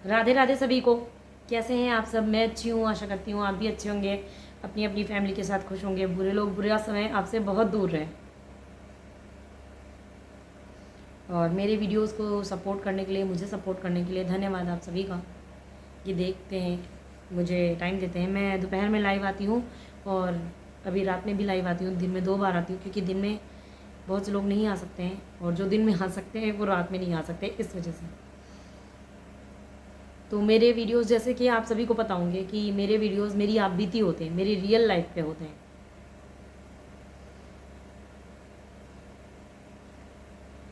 राधे राधे सभी को। कैसे हैं आप सब? मैं अच्छी हूँ, आशा करती हूँ आप भी अच्छे होंगे, अपनी अपनी फैमिली के साथ खुश होंगे। बुरे लोग बुरा समय आपसे बहुत दूर रहें। और मेरे वीडियोस को सपोर्ट करने के लिए, मुझे सपोर्ट करने के लिए धन्यवाद आप सभी का। ये देखते हैं, मुझे टाइम देते हैं। मैं दोपहर में लाइव आती हूँ और अभी रात में भी लाइव आती हूँ। दिन में 2 बार आती हूँ क्योंकि दिन में बहुत से लोग नहीं आ सकते हैं और जो दिन में आ सकते हैं वो रात में नहीं आ सकते, इस वजह से। तो मेरे वीडियोस, जैसे कि आप सभी को पता होंगे कि मेरे वीडियोस मेरी आप बीती होते हैं, मेरी रियल लाइफ पे होते हैं।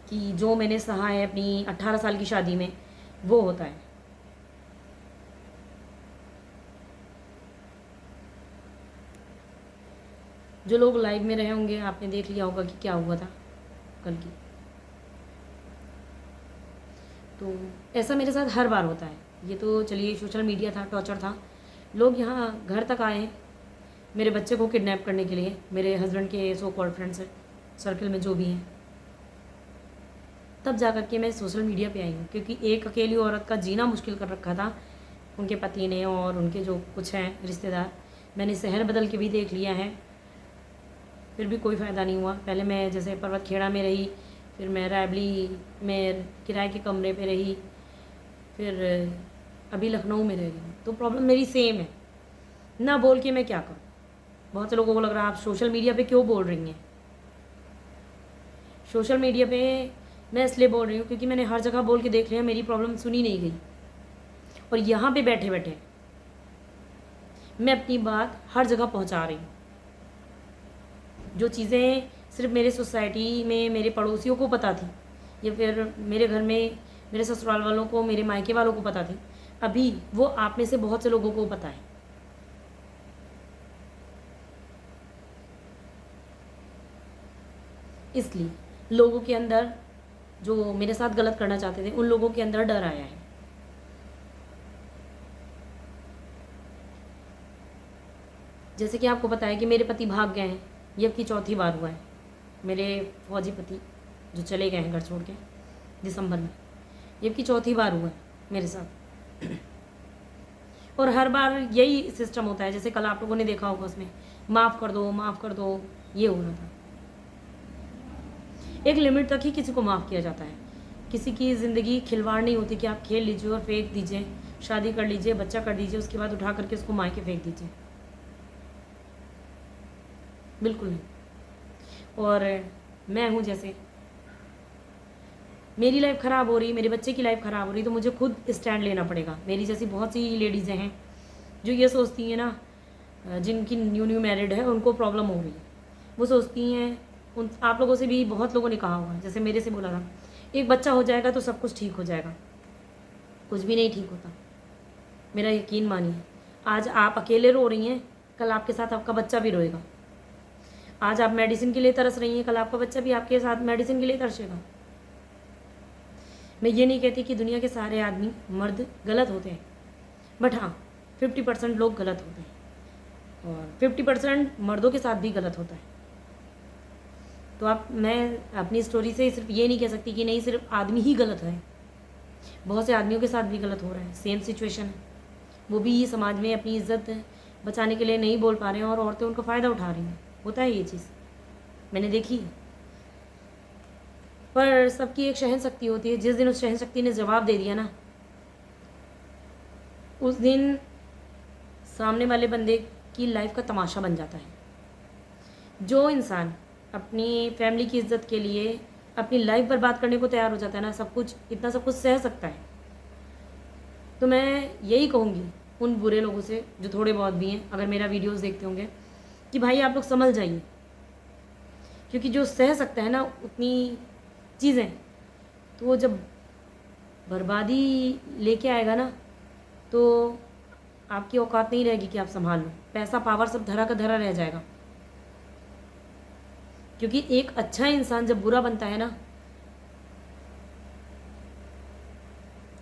कि जो मैंने सहा है अपनी 18 साल की शादी में, वो होता है। जो लोग लाइव में रहे होंगे आपने देख लिया होगा कि क्या हुआ था कल की। तो ऐसा मेरे साथ हर बार होता है। ये तो चलिए सोशल मीडिया था, टॉर्चर था। लोग यहाँ घर तक आए मेरे बच्चे को किडनैप करने के लिए, मेरे हस्बैंड के सो कॉल्ड फ्रेंड्स सर्कल में जो भी हैं। तब जा कर के मैं सोशल मीडिया पे आई हूँ क्योंकि एक अकेली औरत का जीना मुश्किल कर रखा था उनके पति ने और उनके जो कुछ हैं रिश्तेदार। मैंने शहर बदल के भी देख लिया है, फिर भी कोई फ़ायदा नहीं हुआ। पहले मैं जैसे पर्वत खेड़ा में रही, फिर मैं रायबली में किराए के कमरे पे रही, फिर अभी लखनऊ में रह रही हूँ। तो प्रॉब्लम मेरी सेम है। ना बोल के मैं क्या करूँ? बहुत से लोगों को लग रहा है आप सोशल मीडिया पे क्यों बोल रही हैं। सोशल मीडिया पे मैं इसलिए बोल रही हूँ क्योंकि मैंने हर जगह बोल के देख लिया, मेरी प्रॉब्लम सुनी नहीं गई। और यहाँ पे बैठे बैठे मैं अपनी बात हर जगह पहुँचा रही हूँ। जो चीज़ें सिर्फ मेरे सोसाइटी में मेरे पड़ोसियों को पता थी या फिर मेरे घर में मेरे ससुराल वालों को, मेरे मायके वालों को पता थी, अभी वो आप में से बहुत से लोगों को पता है। इसलिए लोगों के अंदर, जो मेरे साथ गलत करना चाहते थे, उन लोगों के अंदर डर आया है। जैसे कि आपको पता है कि मेरे पति भाग गए हैं, ये अब की चौथी बार हुआ है। मेरे फौजी पति जो चले गए हैं घर छोड़ के दिसंबर में, ये अब की चौथी बार हुआ है मेरे साथ। और हर बार यही सिस्टम होता है, जैसे कल आप लोगों ने देखा होगा उसमें, माफ़ कर दो माफ़ कर दो, ये हो रहा था। एक लिमिट तक ही किसी को माफ़ किया जाता है। किसी की ज़िंदगी खिलवाड़ नहीं होती कि आप खेल लीजिए और फेंक दीजिए, शादी कर लीजिए, बच्चा कर दीजिए, उसके बाद उठा करके उसको मायके फेंक दीजिए। बिल्कुल नहीं। और मैं हूँ, जैसे मेरी लाइफ ख़राब हो रही, मेरे बच्चे की लाइफ ख़राब हो रही, तो मुझे खुद स्टैंड लेना पड़ेगा। मेरी जैसी बहुत सी लेडीज़ें हैं जो ये सोचती हैं ना, जिनकी न्यू मैरिड है उनको प्रॉब्लम हो रही है, वो सोचती हैं, उन आप लोगों से भी बहुत लोगों ने कहा हुआ है, जैसे मेरे से बोला था, एक बच्चा हो जाएगा तो सब कुछ ठीक हो जाएगा। कुछ भी नहीं ठीक होता, मेरा यकीन मानिए। आज आप अकेले रो रही हैं, कल आपके साथ आपका बच्चा भी रोएगा। आज आप मेडिसिन के लिए तरस रही हैं, कल आपका बच्चा भी आपके साथ मेडिसिन के लिए तरसेगा। मैं ये नहीं कहती कि दुनिया के सारे आदमी मर्द गलत होते हैं, बट हाँ 50% लोग गलत होते हैं और 50% मर्दों के साथ भी गलत होता है। तो मैं अपनी स्टोरी से सिर्फ ये नहीं कह सकती कि नहीं सिर्फ आदमी ही गलत है, बहुत से आदमियों के साथ भी गलत हो रहा है, सेम सिचुएशन है। वो भी समाज में अपनी इज्जत बचाने के लिए नहीं बोल पा रहे हैं और औरतें उनका फ़ायदा उठा रही हैं। होता है ये चीज़, मैंने देखी है। पर सबकी एक सहन शक्ति होती है, जिस दिन उस सहन शक्ति ने जवाब दे दिया ना, उस दिन सामने वाले बंदे की लाइफ का तमाशा बन जाता है। जो इंसान अपनी फैमिली की इज्जत के लिए अपनी लाइफ बर्बाद करने को तैयार हो जाता है ना, सब कुछ, इतना सब कुछ सह सकता है। तो मैं यही कहूँगी उन बुरे लोगों से, जो थोड़े बहुत भी हैं, अगर मेरा वीडियोस देखते होंगे, कि भाई आप लोग समझ जाइए। क्योंकि जो सह सकता है ना उतनी चीज़ें, तो वो जब बर्बादी लेके आएगा ना, तो आपकी औकात नहीं रहेगी कि आप संभाल लो। पैसा पावर सब धरा का धरा रह जाएगा। क्योंकि एक अच्छा इंसान जब बुरा बनता है ना,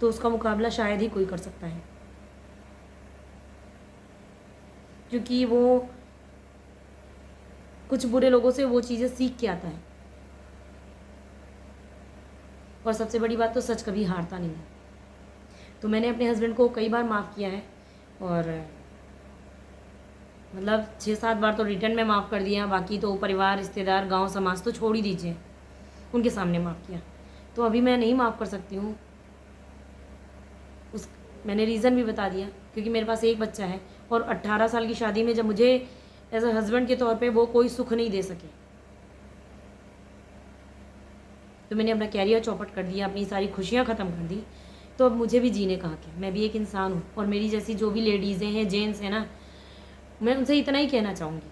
तो उसका मुकाबला शायद ही कोई कर सकता है, क्योंकि वो कुछ बुरे लोगों से वो चीज़ें सीख के आता है। और सबसे बड़ी बात तो, सच कभी हारता नहीं है। तो मैंने अपने हस्बैंड को कई बार माफ़ किया है, और मतलब 6-7 बार तो रिटर्न में माफ़ कर दिया, बाकी तो परिवार, रिश्तेदार, गांव समाज तो छोड़ ही दीजिए, उनके सामने माफ़ किया। तो अभी मैं नहीं माफ़ कर सकती हूँ। उस मैंने रीज़न भी बता दिया, क्योंकि मेरे पास एक बच्चा है, और 18 साल की शादी में जब मुझे एज अ हस्बैंड के तौर पे वो कोई सुख नहीं दे सके, तो मैंने अपना कैरियर चौपट कर दिया, अपनी सारी खुशियाँ ख़त्म कर दी। तो अब मुझे भी जीने का हक है, मैं भी एक इंसान हूँ, और मेरी जैसी जो भी लेडीज़ें हैं, जेंट्स हैं ना, मैं उनसे इतना ही कहना चाहूँगी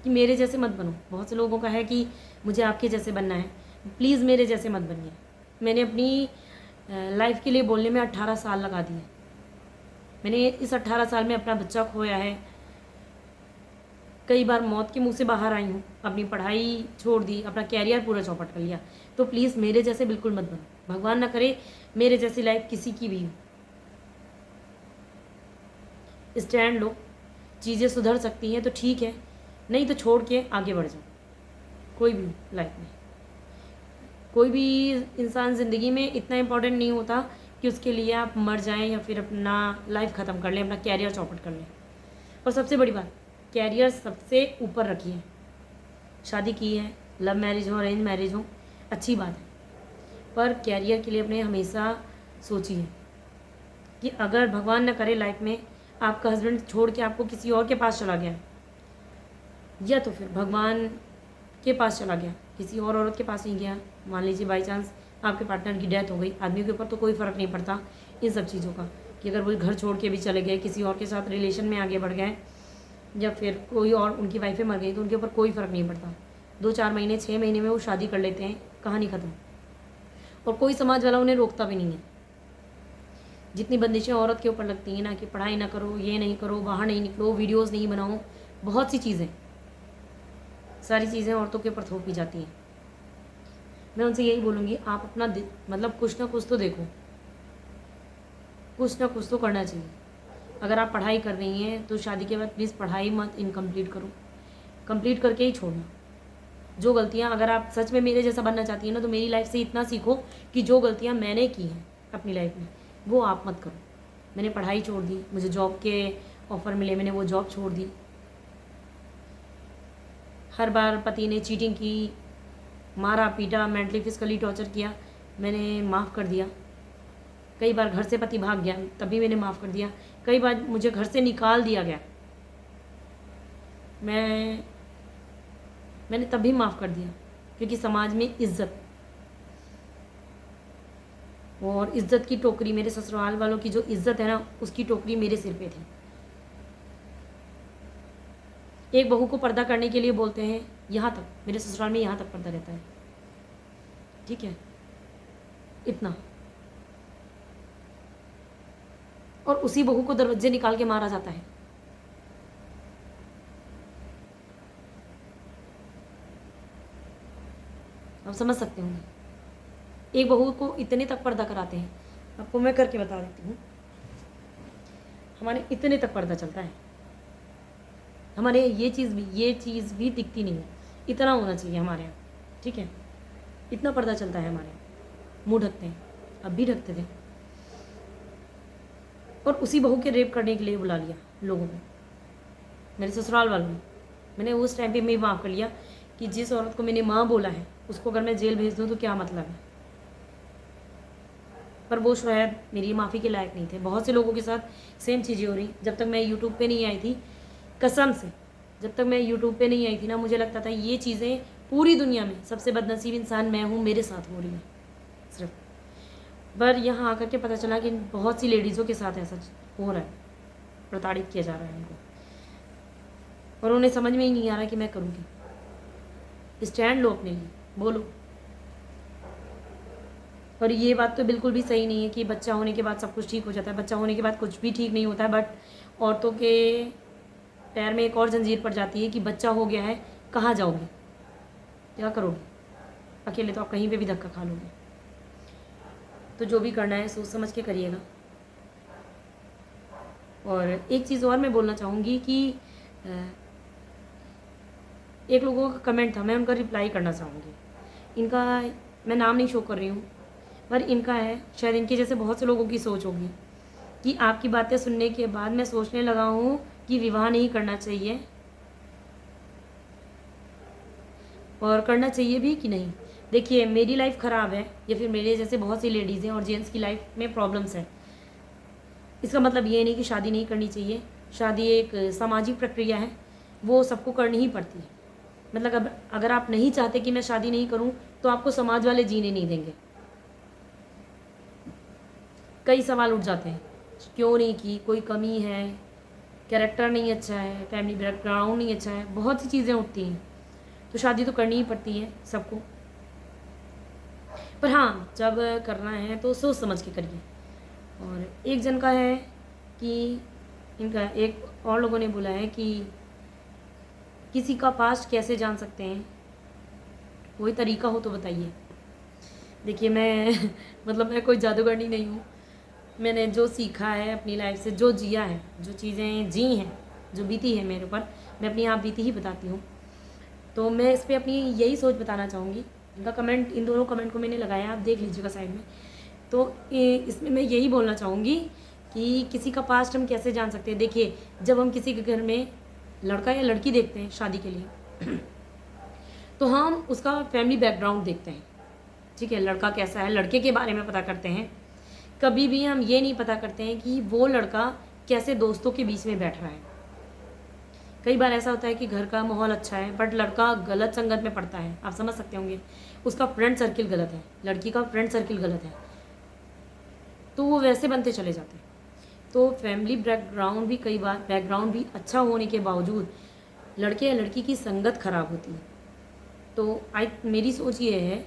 कि मेरे जैसे मत बनो। बहुत से लोगों का है कि मुझे आपके जैसे बनना है, प्लीज़ मेरे जैसे मत बनिए। मैंने अपनी लाइफ के लिए बोलने में 18 साल लगा दिए। मैंने इस 18 साल में अपना बच्चा खोया है, कई बार मौत के मुंह से बाहर आई हूँ, अपनी पढ़ाई छोड़ दी, अपना कैरियर पूरा चौपट कर लिया। तो प्लीज़ मेरे जैसे बिल्कुल मत बनो, भगवान ना करे मेरे जैसी लाइफ किसी की भी हो। स्टैंड लो, चीज़ें सुधर सकती हैं तो ठीक है, नहीं तो छोड़ के आगे बढ़ जाओ। कोई भी लाइफ में कोई भी इंसान ज़िंदगी में इतना इम्पोर्टेंट नहीं होता कि उसके लिए आप मर जाएं या फिर अपना लाइफ ख़त्म कर लें, अपना कैरियर चौपट कर लें। और सबसे बड़ी बात, कैरियर सबसे ऊपर रखिए। शादी की है, लव मैरिज हो, अरेंज मैरिज हो, अच्छी बात है, पर कैरियर के लिए अपने हमेशा सोचिए कि अगर भगवान न करे लाइफ में आपका हस्बैंड छोड़ के आपको किसी और के पास चला गया, या तो फिर भगवान के पास चला गया, किसी और औरत के पास नहीं गया, मान लीजिए बाई चांस आपके पार्टनर की डेथ हो गई, आदमी के ऊपर तो कोई फ़र्क नहीं पड़ता इन सब चीज़ों का, कि अगर वो घर छोड़ के भी चले गए, किसी और के साथ रिलेशन में आगे बढ़ गए, या फिर कोई और उनकी वाइफें मर गई, तो उनके ऊपर कोई फ़र्क नहीं पड़ता। 2-4 महीने 6 महीने में वो शादी कर लेते हैं, कहानी ख़त्म, और कोई समाज वाला उन्हें रोकता भी नहीं है। जितनी बंदिशें औरत के ऊपर लगती हैं ना, कि पढ़ाई ना करो, ये नहीं करो, बाहर नहीं निकलो, वीडियोज़ नहीं बनाओ, बहुत सी चीज़ें, सारी चीज़ें औरतों के ऊपर थोपी जाती हैं। मैं उनसे यही बोलूँगी, आप अपना मतलब कुछ ना कुछ तो देखो, कुछ ना कुछ तो करना चाहिए। अगर आप पढ़ाई कर रही हैं तो शादी के बाद प्लीज़ पढ़ाई मत इनकम्प्लीट करो, कंप्लीट करके ही छोड़ना। जो गलतियाँ, अगर आप सच में मेरे जैसा बनना चाहती हैं ना, तो मेरी लाइफ से इतना सीखो कि जो गलतियाँ मैंने की हैं अपनी लाइफ में, वो आप मत करो। मैंने पढ़ाई छोड़ दी, मुझे जॉब के ऑफ़र मिले, मैंने वो जॉब छोड़ दी। हर बार पति ने चीटिंग की, मारा पीटा, मेंटली फिजिकली टॉर्चर किया, मैंने माफ़ कर दिया। कई बार घर से पति भाग गया, तभी मैंने माफ़ कर दिया। कई बार मुझे घर से निकाल दिया गया, मैंने तभी माफ़ कर दिया, क्योंकि समाज में इज्जत, और इज्जत की टोकरी, मेरे ससुराल वालों की जो इज्जत है ना, उसकी टोकरी मेरे सिर पे थी। एक बहू को पर्दा करने के लिए बोलते हैं, यहाँ तक, मेरे ससुराल में यहाँ तक पर्दा रहता है, ठीक है, इतना। और उसी बहू को दरवाजे निकाल के मारा जाता है। आप समझ सकते होंगे, एक बहू को इतने तक पर्दा कराते हैं। आपको मैं करके बता देती हूँ, हमारे इतने तक पर्दा चलता है। हमारे ये चीज़ भी दिखती नहीं है, इतना होना चाहिए हमारे यहाँ, ठीक है, इतना पर्दा चलता है हमारे यहाँ। मुँह ढकते हैं, अब भी ढकते थे, और उसी बहू के रेप करने के लिए बुला लिया लोगों को, मेरे ससुराल वालों ने। मैंने उस टाइम पे मैं माफ़ कर लिया कि जिस औरत को मैंने माँ बोला है, उसको अगर मैं जेल भेज दूँ तो क्या मतलब है। पर वो शायद मेरी माफ़ी के लायक नहीं थे। बहुत से लोगों के साथ सेम चीज़ें हो रही। जब तक मैं यूट्यूब पे नहीं आई थी, कसम से, जब तक मैं यूट्यूब पे नहीं आई थी ना, मुझे लगता था ये चीज़ें पूरी दुनिया में सबसे बदनसीब इंसान मैं हूँ, मेरे साथ हो रही है सिर्फ। पर यहाँ आकर के पता चला कि बहुत सी लेडीज़ों के साथ ऐसा हो रहा है, प्रताड़ित किया जा रहा है उनको, और उन्हें समझ में ही नहीं आ रहा कि मैं करूँगी। स्टैंड लो अपने लिए, बोलो। और ये बात तो बिल्कुल भी सही नहीं है कि बच्चा होने के बाद सब कुछ ठीक हो जाता है। बच्चा होने के बाद कुछ भी ठीक नहीं होता है, बट औरतों के पैर में एक और जंजीर पड़ जाती है कि बच्चा हो गया है, कहाँ जाओगे, क्या करोगे, अकेले तो आप कहीं पे भी धक्का खा लोगे। तो जो भी करना है सोच समझ के करिएगा। और एक चीज़ और मैं बोलना चाहूँगी कि एक लोगों का कमेंट था, मैं उनका रिप्लाई करना चाहूँगी। इनका मैं नाम नहीं शो कर रही हूँ, पर इनका है, शायद इनके जैसे बहुत से लोगों की सोच होगी कि आपकी बातें सुनने के बाद मैं सोचने लगा हूँ कि विवाह नहीं करना चाहिए, और करना चाहिए भी कि नहीं। देखिए, मेरी लाइफ ख़राब है या फिर मेरे जैसे बहुत सी लेडीज़ हैं और जेंट्स की लाइफ में प्रॉब्लम्स है, इसका मतलब ये नहीं कि शादी नहीं करनी चाहिए। शादी एक सामाजिक प्रक्रिया है, वो सबको करनी ही पड़ती है। मतलब अगर आप नहीं चाहते कि मैं शादी नहीं करूं, तो आपको समाज वाले जीने नहीं देंगे। कई सवाल उठ जाते हैं, क्यों नहीं की, कोई कमी है, कैरेक्टर नहीं अच्छा है, फैमिली बैकग्राउंड नहीं अच्छा है, बहुत सी चीज़ें उठती हैं। तो शादी तो करनी ही पड़ती है सबको, पर हाँ, जब करना है तो सोच समझ के करिए। और एक जन का है कि इनका, एक और लोगों ने बोला है कि किसी का पास्ट कैसे जान सकते हैं, कोई तरीका हो तो बताइए। देखिए, मैं मतलब मैं कोई जादूगरनी नहीं हूँ। मैंने जो सीखा है अपनी लाइफ से, जो जिया है, जो चीज़ें जी हैं, जो बीती है मेरे ऊपर, मैं अपनी आप बीती ही बताती हूँ। तो मैं इस पर अपनी यही सोच बताना चाहूँगी। इनका कमेंट, इन दोनों कमेंट को मैंने लगाया, आप देख लीजिएगा साइड में। तो इसमें मैं यही बोलना चाहूँगी कि किसी का पास्ट हम कैसे जान सकते हैं। देखिए, जब हम किसी के घर में लड़का या लड़की देखते हैं शादी के लिए, तो हम उसका फैमिली बैकग्राउंड देखते हैं, ठीक है, लड़का कैसा है, लड़के के बारे में पता करते हैं। कभी भी हम ये नहीं पता करते हैं कि वो लड़का कैसे दोस्तों के बीच में बैठ रहा है। कई बार ऐसा होता है कि घर का माहौल अच्छा है बट लड़का गलत संगत में पड़ता है, आप समझ सकते होंगे, उसका फ्रेंड सर्किल गलत है, लड़की का फ्रेंड सर्किल गलत है, तो वो वैसे बनते चले जाते हैं। तो फैमिली बैकग्राउंड भी, कई बार बैकग्राउंड भी अच्छा होने के बावजूद लड़के या लड़की की संगत खराब होती है। तो मेरी सोच ये है,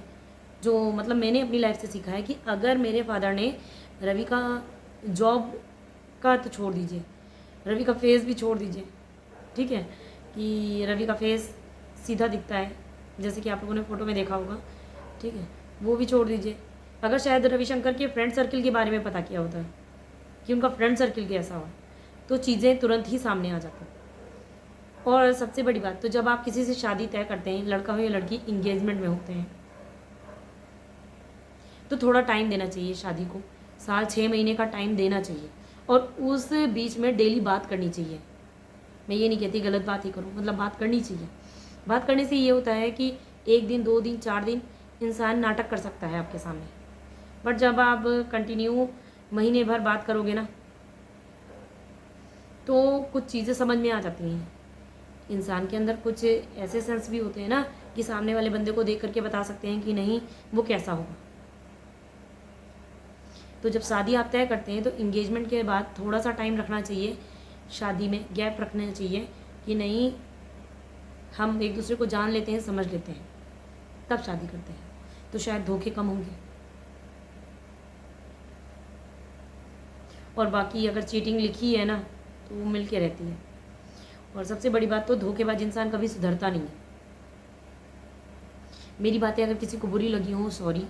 जो मतलब मैंने अपनी लाइफ से सीखा है, कि अगर मेरे फादर ने रवि का जॉब का तो छोड़ दीजिए, रवि का फेस भी छोड़ दीजिए, ठीक है, कि रवि का फेस सीधा दिखता है जैसे कि आप लोगों ने फ़ोटो में देखा होगा, ठीक है, वो भी छोड़ दीजिए। अगर शायद रविशंकर के फ्रेंड सर्किल के बारे में पता किया होता है कि उनका फ्रेंड सर्किल कैसा हो, तो चीज़ें तुरंत ही सामने आ जाती हैं। और सबसे बड़ी बात, तो जब आप किसी से शादी तय करते हैं, लड़का हो या लड़की, इंगेजमेंट में होते हैं, तो थोड़ा टाइम देना चाहिए शादी को, साल 6 महीने का टाइम देना चाहिए, और उस बीच में डेली बात करनी चाहिए। मैं ये नहीं कहती गलत बात ही करो, मतलब बात करनी चाहिए। बात करने से ये होता है कि 1 दिन, 2 दिन, 4 दिन इंसान नाटक कर सकता है आपके सामने, बट जब आप कंटिन्यू महीने भर बात करोगे ना, तो कुछ चीज़ें समझ में आ जाती हैं। इंसान के अंदर कुछ ऐसे सेंस भी होते हैं ना, कि सामने वाले बंदे को देख करके बता सकते हैं कि नहीं, वो कैसा होगा। तो जब शादी आप तय करते हैं, तो इंगेजमेंट के बाद थोड़ा सा टाइम रखना चाहिए, शादी में गैप रखना चाहिए, कि नहीं, हम एक दूसरे को जान लेते हैं, समझ लेते हैं, तब शादी करते हैं, तो शायद धोखे कम होंगे। और बाकी अगर चीटिंग लिखी है ना, तो वो मिल के रहती है। और सबसे बड़ी बात, तो धोखेबाज इंसान कभी सुधरता नहीं है। मेरी बातें अगर किसी को बुरी लगी हों, सॉरी,